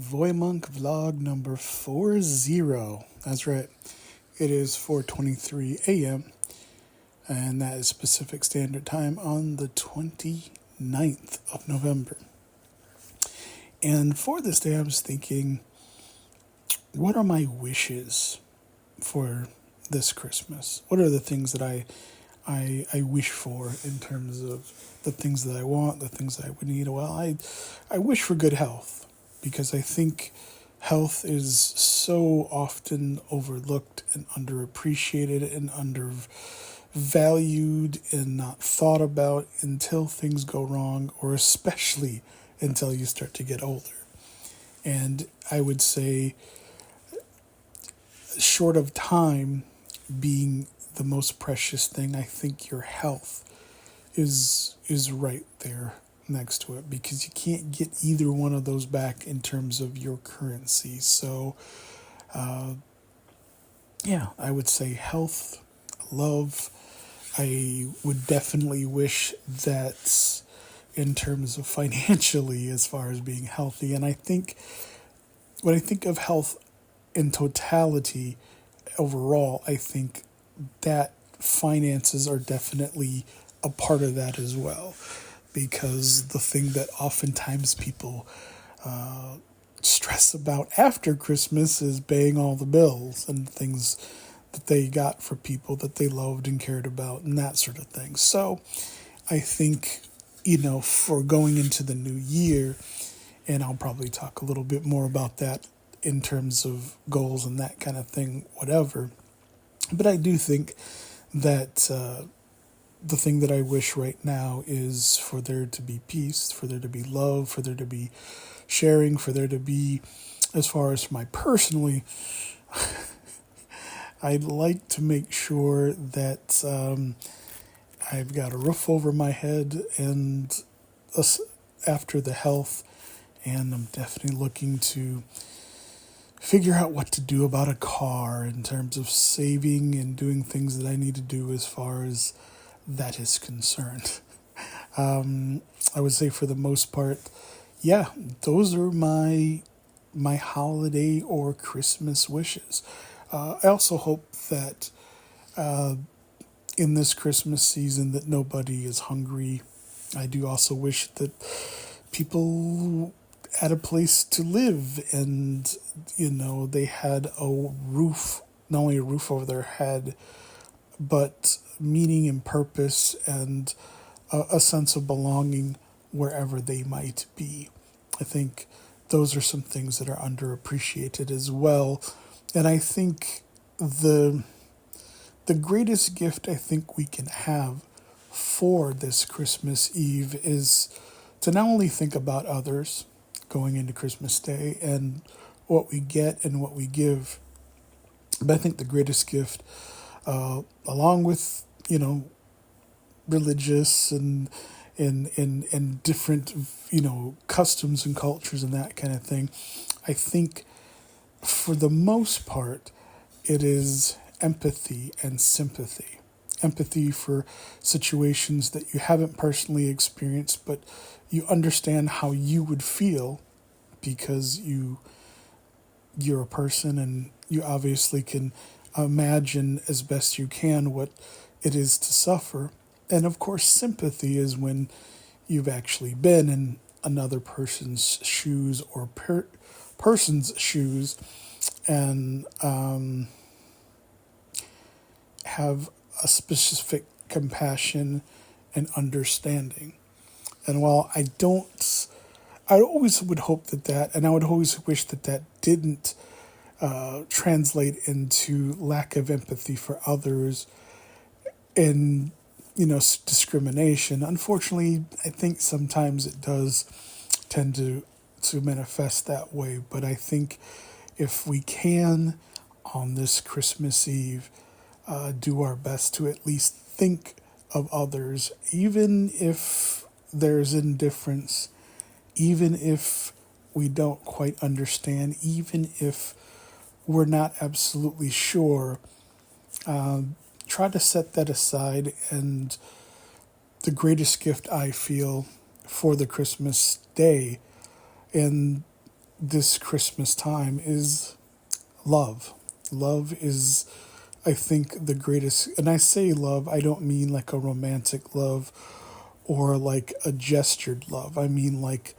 VoyMonk vlog number 40. That's right. It is 4:23 a.m. and that is Pacific Standard Time on the 29th of November. And for this day I was thinking, what are my wishes for this Christmas? What are the things that I wish for in terms of the things that I want, the things that I would need? Well, I wish for good health because I think health is so often overlooked and underappreciated and undervalued and not thought about until things go wrong, or especially until you start to get older. And I would say, short of time being the most precious thing, I think your health is right there next to it, because you can't get either one of those back in terms of your currency. So yeah, I would say health, love. I would definitely wish that in terms of financially, as far as being healthy. And I think when I think of health in totality, overall, I think that finances are definitely a part of that as well. Because the thing that oftentimes people stress about after Christmas is paying all the bills and things that they got for people that they loved and cared about and that sort of thing. So I think, for going into the new year, and I'll probably talk a little bit more about that in terms of goals and that kind of thing, whatever. But I do think that the thing that I wish right now is for there to be peace, for there to be love, for there to be sharing, for there to be, as far as my personally, I'd like to make sure that I've got a roof over my head and after the health, and I'm definitely looking to figure out what to do about a car in terms of saving and doing things that I need to do as far as that is concerned. I would say for the most part, yeah, those are my holiday or Christmas wishes. I also hope that in this Christmas season that nobody is hungry. I do also wish that people had a place to live and, they had a roof, not only a roof over their head, but meaning and purpose and a sense of belonging wherever they might be. I think those are some things that are underappreciated as well. And I think the greatest gift I think we can have for this Christmas Eve is to not only think about others going into Christmas Day and what we get and what we give, but I think the greatest gift, along with, religious and different, customs and cultures and that kind of thing, I think for the most part, it is empathy and sympathy. Empathy for situations that you haven't personally experienced, but you understand how you would feel because you're a person and you obviously can imagine as best you can what it is to suffer. And of course, sympathy is when you've actually been in another person's shoes or person's shoes and have a specific compassion and understanding. And while I always would hope that, and I would always wish that didn't translate into lack of empathy for others and, discrimination. Unfortunately, I think sometimes it does tend to manifest that way. But I think if we can, on this Christmas Eve, do our best to at least think of others, even if there's indifference, even if we don't quite understand, even if we're not absolutely sure, try to set that aside. And the greatest gift I feel for the Christmas day and this Christmas time is love. Love is, I think, the greatest. And I say love, I don't mean like a romantic love or like a gestured love. I mean like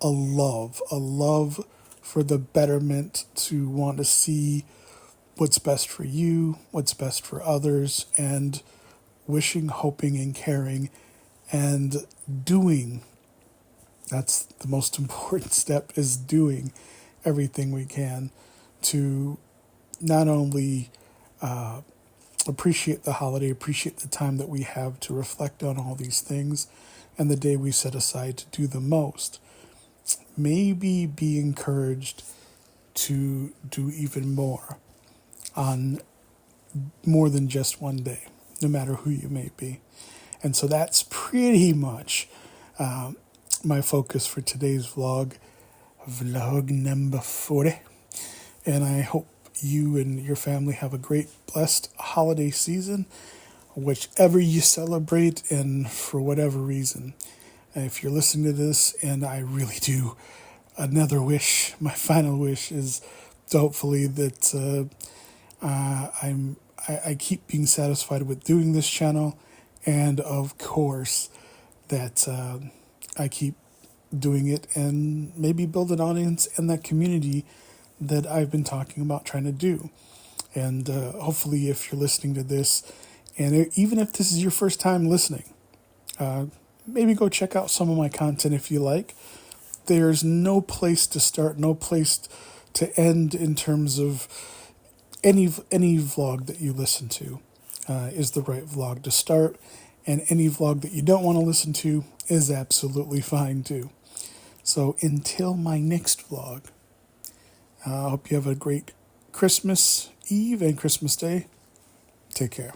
a love for the betterment, to want to see what's best for you, what's best for others, and wishing, hoping, and caring, and doing. That's the most important step, is doing everything we can to not only appreciate the holiday, appreciate the time that we have to reflect on all these things, and the day we set aside to do the most. Maybe be encouraged to do even more on more than just one day, no matter who you may be. And so that's pretty much my focus for today's vlog number 40. And I hope you and your family have a great, blessed holiday season, whichever you celebrate and for whatever reason. And if you're listening to this, and I really do, another wish, my final wish is to hopefully that I keep being satisfied with doing this channel, and of course that I keep doing it and maybe build an audience and that community that I've been talking about trying to do. And hopefully, if you're listening to this, and even if this is your first time listening, maybe go check out some of my content if you like. There's no place to start, no place to end in terms of any vlog that you listen to is the right vlog to start, and any vlog that you don't want to listen to is absolutely fine too. So until my next vlog, I hope you have a great Christmas Eve and Christmas Day. Take care.